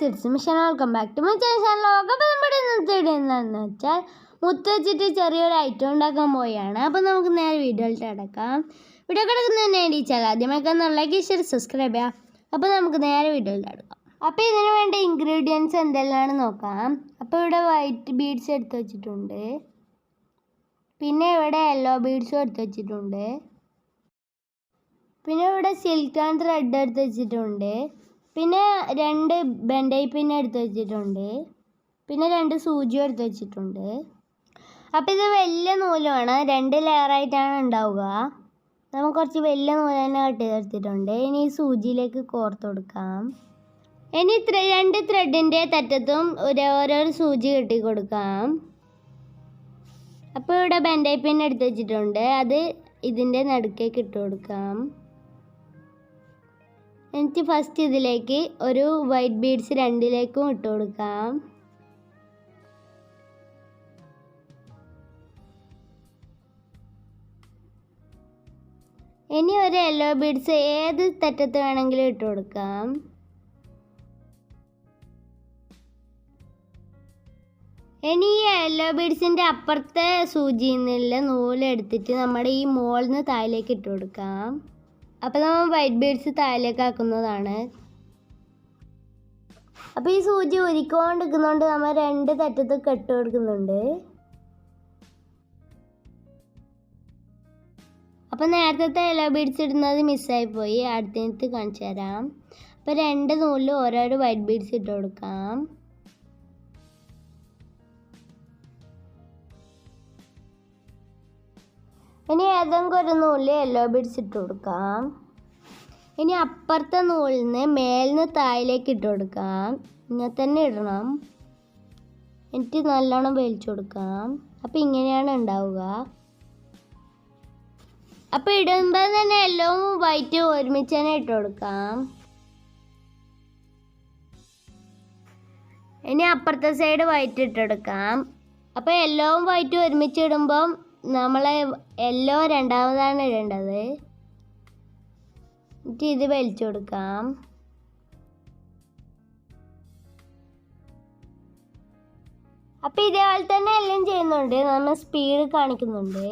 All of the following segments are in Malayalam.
It's mission. Welcome back to my channel. അപ്പോൾ നമ്മുടെ ഇന്നത്തെ വീഡിയോ എന്താണെന്ന് വെച്ചാൽ മുത്ത് വെച്ചിട്ട് ചെറിയൊരു ഐറ്റം ഉണ്ടാക്കാൻ പോവുകയാണ്. അപ്പോൾ നമുക്ക് നേരെ വീഡിയോയിലോട്ട് കിടക്കാം. വീഡിയോ കിടക്കുന്നതിന് വേണ്ടി ചാനൽ ആദ്യമായിട്ട് ലൈക്ക് ഷെയർ സബ്സ്ക്രൈബ് ചെയ്യാം. അപ്പോൾ നമുക്ക് നേരെ വീഡിയോയിലോട്ട് കിടക്കാം. അപ്പോൾ ഇതിന് വേണ്ട ഇൻഗ്രീഡിയൻസ് എന്തെല്ലാമാണെന്ന് നോക്കാം. അപ്പോൾ ഇവിടെ വൈറ്റ് ബീഡ്സ് എടുത്ത് വെച്ചിട്ടുണ്ട്, പിന്നെ ഇവിടെ യെല്ലോ ബീഡ്സും എടുത്ത് വെച്ചിട്ടുണ്ട്, പിന്നെ ഇവിടെ സിൽക്ക് ആൻഡ് ത്രെഡ് എടുത്ത് വെച്ചിട്ടുണ്ട്, പിന്നെ 2 ബെൻഡൈ പിൻ എടുത്ത് വെച്ചിട്ടുണ്ട്, പിന്നെ 2 സൂചി എടുത്ത് വെച്ചിട്ടുണ്ട്. അപ്പോൾ ഇത് വലിയ നൂലാണ്, 2 ലെയറായിട്ടാണ് ഉണ്ടാവുക. നമുക്ക് കുറച്ച് വലിയ നൂല് തന്നെ കട്ട് ചെയ്തെടുത്തിട്ടുണ്ട്. ഇനി ഈ സൂചിയിലേക്ക് കോർത്ത് കൊടുക്കാം. ഇനി 2 ത്രെഡിൻ്റെ തെറ്റത്തും ഓരോരോ സൂചി കെട്ടി കൊടുക്കാം. അപ്പോൾ ഇവിടെ ബെൻഡൈ പിൻ എടുത്ത് വെച്ചിട്ടുണ്ട്, അത് ഇതിൻ്റെ നടുക്കേക്ക് ഇട്ട് കൊടുക്കാം. എന്നിട്ട് ഫസ്റ്റ് ഇതിലേക്ക് ഒരു വൈറ്റ് ബീഡ്സ് 2ലേക്കും ഇട്ട് കൊടുക്കാം. ഇനി ഒരു യെല്ലോ ബീഡ്സ് ഏത് തെറ്റത്ത് വേണമെങ്കിലും ഇട്ട് കൊടുക്കാം. ഇനി ഈ യെല്ലോ ബീഡ്സിൻ്റെ അപ്പുറത്തെ സൂചിയിൽ നിന്നുള്ള നൂലെടുത്തിട്ട് നമ്മുടെ ഈ മോളിൽ നിന്ന് താഴേക്ക് ഇട്ട് കൊടുക്കാം. അപ്പോൾ നമ്മൾ വൈറ്റ് ബീഡ്സ് താഴേക്ക് ആക്കുന്നതാണ്. അപ്പോൾ ഈ സൂചി ഉരുക്കൊണ്ടിരിക്കുന്നതുകൊണ്ട് നമ്മൾ 2 തെറ്റത്ത് കെട്ട് കൊടുക്കുന്നുണ്ട്. അപ്പോൾ നേരത്തെ യെല്ലോ ബീഡ്സ് ഇടുന്നത് മിസ്സായിപ്പോയി, അടുത്തടുത്ത് കാണിച്ചു തരാം. അപ്പോൾ 2 നൂലിൽ ഓരോരോ വൈറ്റ് ബീഡ്സ് ഇട്ട് കൊടുക്കാം. ഇനി ഏതെങ്കിലും ഒരു നൂലിൽ യെല്ലോ ബീഡ്സ് ഇട്ട് കൊടുക്കാം. ഇനി അപ്പുറത്തെ നൂലിൽ നിന്ന് മേലിന്ന് താഴേക്ക് ഇട്ട് കൊടുക്കാം. ഇങ്ങനെ തന്നെ ഇടണം. എന്നിട്ട് നല്ലോണം വലിച്ചു കൊടുക്കാം. അപ്പോൾ ഇങ്ങനെയാണ് ഉണ്ടാവുക. അപ്പോൾ ഇടുമ്പോൾ തന്നെ യെല്ലോവും വൈറ്റും ഒരുമിച്ച് തന്നെ ഇട്ട് കൊടുക്കാം. ഇനി അപ്പുറത്തെ സൈഡ് വൈറ്റ് ഇട്ടെടുക്കാം. അപ്പോൾ യെല്ലോവും വൈറ്റും ഒരുമിച്ച് ഇടുമ്പം നമ്മളെ യെല്ലോ രണ്ടാമതാണ് ഇടേണ്ടത്. എന്നിട്ട് ഇത് വലിച്ചു കൊടുക്കാം. അപ്പോൾ ഇതേപോലെ തന്നെ എല്ലാം ചെയ്യുന്നുണ്ട്, നമ്മൾ സ്പീഡ് കാണിക്കുന്നുണ്ട്.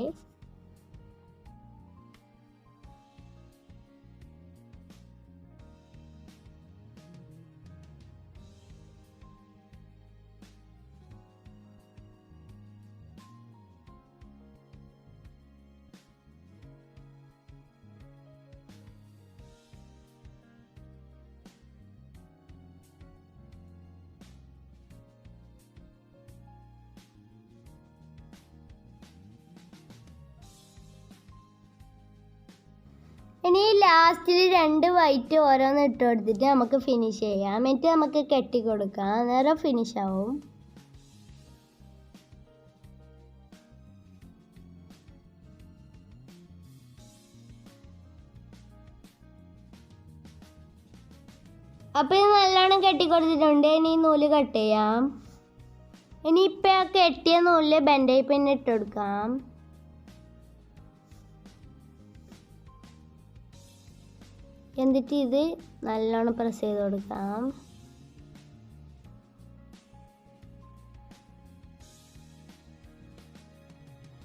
ഇനി ലാസ്റ്റിൽ 2 വൈറ്റ് ഓരോന്ന് ഇട്ട് കൊടുത്തിട്ട് നമുക്ക് ഫിനിഷ് ചെയ്യാം. എന്നിട്ട് നമുക്ക് കെട്ടി കൊടുക്കാം, അന്നേരം ഫിനിഷ് ആവും. അപ്പോൾ ഇത് നല്ലോണം കെട്ടി കൊടുത്തിട്ടുണ്ട്. ഇനി ഈ നൂല് കട്ട് ചെയ്യാം. ഇനി ഇപ്പം ആ കെട്ടിയ നൂലിൽ ബെൻഡൈ പിൻ ഇട്ട് കൊടുക്കാം. എന്നിട്ട് ഇത് നല്ലോണം പ്രസ് ചെയ്ത് കൊടുക്കാം.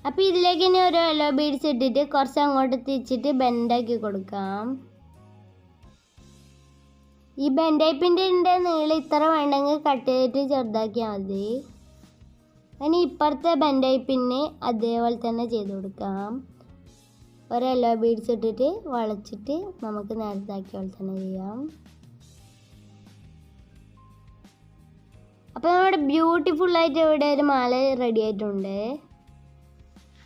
അപ്പോൾ ഇതിലേക്ക് ഇനി ഒരു യെല്ലോ ബീഡ്സ് ഇട്ടിട്ട് കുറച്ച് അങ്ങോട്ട് തിരിച്ചിട്ട് ബെൻഡാക്കി കൊടുക്കാം. ഈ ബെൻഡൈപ്പിൻ്റെ നീളം ഇത്ര വേണ്ടെങ്കിൽ കട്ട് ചെയ്തിട്ട് ചെറുതാക്കിയാൽ മതി. ഇനി ഇപ്പുറത്തെ ബെൻഡൈപ്പിന് അതേപോലെ തന്നെ ചെയ്ത് കൊടുക്കാം. ഒരു യെല്ലോ ബീഡ്സ് ഇട്ടിട്ട് വളച്ചിട്ട് നമുക്ക് നേരത്തെ ആക്കിയ പോലെ തന്നെ ചെയ്യാം. അപ്പോൾ നമ്മുടെ ബ്യൂട്ടിഫുള്ളായിട്ട് ഇവിടെ ഒരു മാല റെഡി ആയിട്ടുണ്ട്.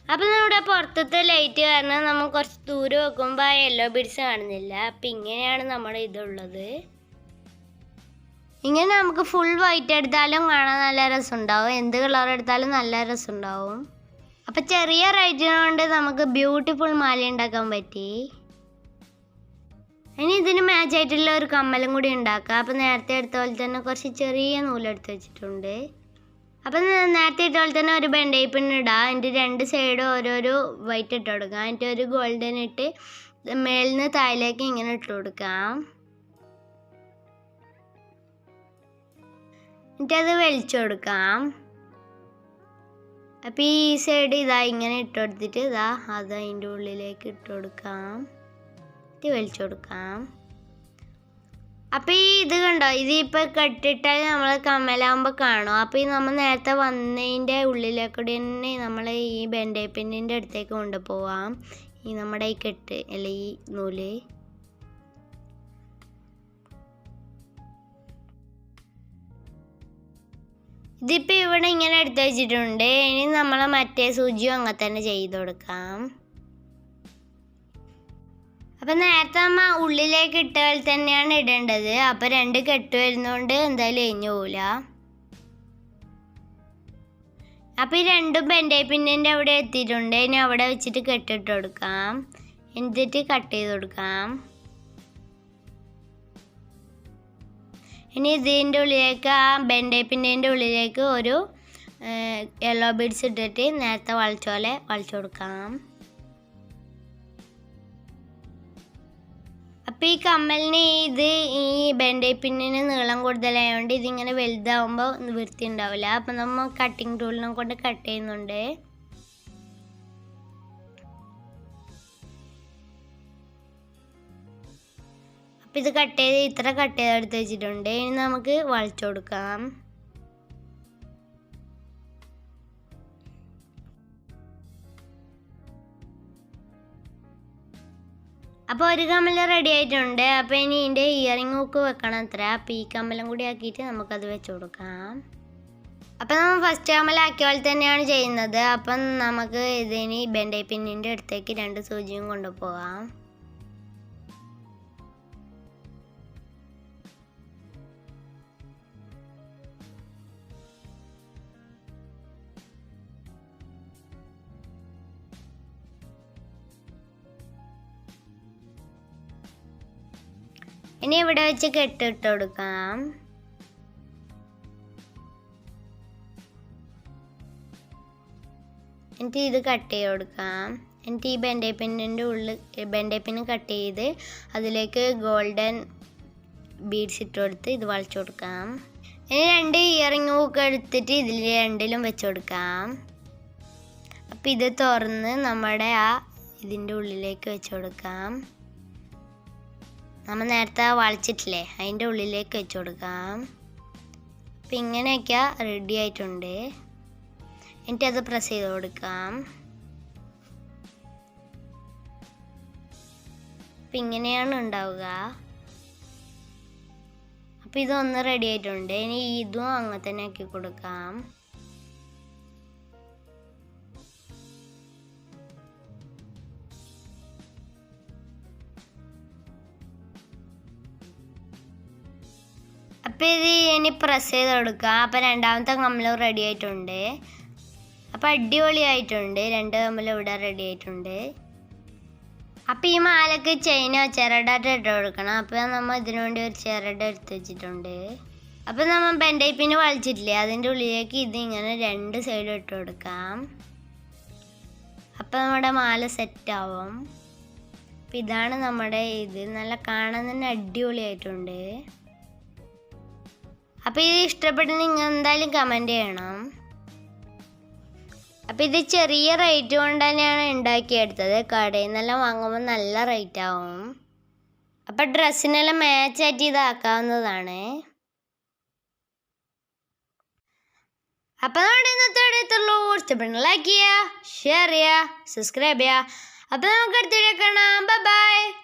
അപ്പോൾ നമ്മുടെ പുറത്തത്തെ ലൈറ്റ് കാരണം നമ്മൾ കുറച്ച് ദൂരം വെക്കുമ്പോൾ ആ യെല്ലോ ബീഡ്സ് കാണുന്നില്ല. അപ്പം ഇങ്ങനെയാണ് നമ്മുടെ ഇതുള്ളത്. ഇങ്ങനെ നമുക്ക് ഫുൾ വൈറ്റ് എടുത്താലും കാണാൻ നല്ല രസമുണ്ടാവും, എന്ത് കളർ എടുത്താലും നല്ല രസമുണ്ടാവും. അപ്പോൾ ചെറിയ റേറ്റിന് കൊണ്ട് നമുക്ക് ബ്യൂട്ടിഫുൾ മാല ഉണ്ടാക്കാൻ പറ്റി. ഇനി ഇതിന് മാച്ച് ആയിട്ടുള്ള ഒരു കമ്മലും കൂടി ഉണ്ടാക്കാം. അപ്പോൾ നേരത്തെ എടുത്ത പോലെ തന്നെ കുറച്ച് ചെറിയ നൂലെടുത്ത് വെച്ചിട്ടുണ്ട്. അപ്പോൾ നേരത്തെ ഇട്ട പോലെ തന്നെ ഒരു ബെൻഡൈ പിൻ ഇടാം. അതിൻ്റെ 2 സൈഡും ഓരോരോ വൈറ്റ് ഇട്ട് കൊടുക്കാം. എന്നിട്ട് ഒരു ഗോൾഡൻ ഇട്ട് മേലിൽ നിന്ന് താഴേക്ക് ഇങ്ങനെ ഇട്ട് കൊടുക്കാം. എന്നിട്ട് അത് വലിച്ചു കൊടുക്കാം. അപ്പം ഈ സൈഡ് ഇതാ ഇങ്ങനെ ഇട്ട് കൊടുത്തിട്ട് ഇതാ അത് അതിൻ്റെ ഉള്ളിലേക്ക് ഇട്ട് കൊടുക്കാം. ഇത് വലിച്ചു കൊടുക്കാം. അപ്പം ഈ ഇത് കണ്ടോ, ഇതിപ്പോൾ കെട്ടിട്ടാൽ നമ്മൾ കമ്മലാകുമ്പോൾ കാണും. അപ്പോൾ ഈ നമ്മൾ നേരത്തെ വന്നതിൻ്റെ ഉള്ളിലേക്കൂടി തന്നെ നമ്മൾ ഈ ബെൻഡേ പിന്നിൻ്റെ അടുത്തേക്ക് കൊണ്ടുപോവാം. ഈ നമ്മുടെ ഈ കെട്ട് അല്ല ഈ നൂല്. ഇതിപ്പോൾ ഇവിടെ ഇങ്ങനെ എടുത്ത് വെച്ചിട്ടുണ്ട്. ഇനി നമ്മൾ മറ്റേ സൂചിയും അങ്ങനെ തന്നെ ചെയ്ത് കൊടുക്കാം. അപ്പം നേരത്തെ നമ്മൾ ഉള്ളിലേക്ക് ഇട്ടാൽ തന്നെയാണ് ഇടേണ്ടത്. അപ്പം 2 കെട്ട് വരുന്നതുകൊണ്ട് എന്തായാലും എഴിഞ്ഞു പോവില്ല. അപ്പം ഈ 2 ബെൻഡേ പിന്നിൻ്റെ അവിടെ എത്തിയിട്ടുണ്ട്. ഇനി അവിടെ വെച്ചിട്ട് കെട്ടിട്ട് കൊടുക്കാം. എന്നിട്ട് കട്ട് ചെയ്ത് കൊടുക്കാം. ഇനി ഇതിൻ്റെ ഉള്ളിലേക്ക് ആ ബെൻഡേ പിന്നിൻ്റെ ഉള്ളിലേക്ക് ഒരു യെല്ലോ ബീഡ്സ് ഇട്ടിട്ട് നേരത്തെ വളച്ച പോലെ വളച്ചു കൊടുക്കാം. അപ്പം ഈ കമ്മലിന് ഇത് ഈ ബെൻഡേ പിന്നിന് നീളം കൂടുതലായതുകൊണ്ട് ഇതിങ്ങനെ വലുതാവുമ്പോൾ വൃത്തി ഉണ്ടാവില്ല. അപ്പം നമ്മൾ കട്ടിങ് ടൂളിനെ കൊണ്ട് കട്ട് ചെയ്യുന്നുണ്ട്. അപ്പം ഇത് ഇത്ര കട്ട് ചെയ്ത് എടുത്ത് വെച്ചിട്ടുണ്ട്. ഇനി നമുക്ക് വളച്ചു കൊടുക്കാം. അപ്പോൾ ഒരു കമ്മൽ റെഡി ആയിട്ടുണ്ട്. അപ്പോൾ ഇനി ഇതിൻ്റെ ഇയറിംഗ് ഹൂക്ക് വെക്കണം അത്ര. അപ്പോൾ ഈ കമ്മലും കൂടി ആക്കിയിട്ട് നമുക്കത് വെച്ച് കൊടുക്കാം. അപ്പം നമ്മൾ ഫസ്റ്റ് കമ്മലാക്കിയ പോലെ തന്നെയാണ് ചെയ്യുന്നത്. അപ്പം നമുക്ക് ഇതിന് ബെൻഡേ പിന്നിൻ്റെ അടുത്തേക്ക് 2 സൂചിയും കൊണ്ടുപോകാം. ഇനി ഇവിടെ വെച്ച് കെട്ടിട്ട് കൊടുക്കാം. എന്നിട്ട് ഇത് കട്ട് ചെയ്ത് കൊടുക്കാം. എന്നിട്ട് ഈ ബെൻഡേ പിന്നിൻ്റെ ബെൻഡേ പിന്ന് കട്ട് ചെയ്ത് അതിലേക്ക് ഗോൾഡൻ ബീഡ്സ് ഇട്ട് കൊടുത്ത് ഇത് വളച്ചു കൊടുക്കാം. ഇനി 2 ഇയറിംഗ് ഹൂക്ക് എടുത്തിട്ട് ഇതിൽ 2ലും വെച്ച് കൊടുക്കാം. അപ്പം ഇത് തുറന്ന് നമ്മുടെ ആ ഇതിൻ്റെ ഉള്ളിലേക്ക് വെച്ച് കൊടുക്കാം. നമ്മൾ നേരത്തെ വളച്ചിട്ടില്ലേ അതിൻ്റെ ഉള്ളിലേക്ക് വെച്ച് കൊടുക്കാം. അപ്പം ഇങ്ങനെയൊക്കെ റെഡി ആയിട്ടുണ്ട്. എന്നിട്ട് അത് പ്രസ് ചെയ്ത് കൊടുക്കാം. അപ്പം ഇങ്ങനെയാണ് ഉണ്ടാവുക. അപ്പം ഇതൊന്ന് റെഡി ആയിട്ടുണ്ട്. ഇനി ഇതും അങ്ങനെ തന്നെ ആക്കി കൊടുക്കാം. അപ്പം ഇത് ഇനി പ്രസ് ചെയ്ത് കൊടുക്കുക. അപ്പം 2ാമത്തെ കമ്മലും റെഡി ആയിട്ടുണ്ട്. അപ്പം അടിപൊളിയായിട്ടുണ്ട്. 2 കമ്മലും ഇവിടെ റെഡി ആയിട്ടുണ്ട്. അപ്പം ഈ മാലക്ക് ചെയിനോ ചിരടായിട്ട് ഇട്ട് കൊടുക്കണം. അപ്പം നമ്മൾ ഇതിനു വേണ്ടി ഒരു ചിരട എടുത്ത് വെച്ചിട്ടുണ്ട്. അപ്പം നമ്മൾ ബെൻഡേ പിന്ന് വലിച്ചിട്ടില്ലേ അതിൻ്റെ ഉള്ളിലേക്ക് ഇത് ഇങ്ങനെ 2 സൈഡും ഇട്ട് കൊടുക്കാം. അപ്പം നമ്മുടെ മാല സെറ്റാവും. അപ്പം ഇതാണ് നമ്മുടെ ഇത്. നല്ല കാണാൻ തന്നെ അടിപൊളിയായിട്ടുണ്ട്. അപ്പോൾ ഇത് ഇഷ്ടപ്പെട്ട് നിങ്ങൾ എന്തായാലും കമൻറ്റ് ചെയ്യണം. അപ്പോൾ ഇത് ചെറിയ റേറ്റ് കൊണ്ട് തന്നെയാണ് ഉണ്ടാക്കിയെടുത്തത്. കടയിൽ നിന്നെല്ലാം വാങ്ങുമ്പോൾ നല്ല റേറ്റ് ആവും. അപ്പോൾ ഡ്രസ്സിനെല്ലാം മാച്ചായിട്ട് ഇതാക്കാവുന്നതാണ്. അപ്പോൾ നമ്മുടെ ഇന്നത്തെ അടുത്തുള്ളൂ. ഇഷ്ടപ്പെടുന്ന ലൈക്ക് ചെയ്യുക, ഷെയർ ചെയ്യുക, സബ്സ്ക്രൈബ് ചെയ്യുക. അപ്പോൾ നമുക്ക് അടുത്ത വീഡിയോ കാണാം. Bye bye.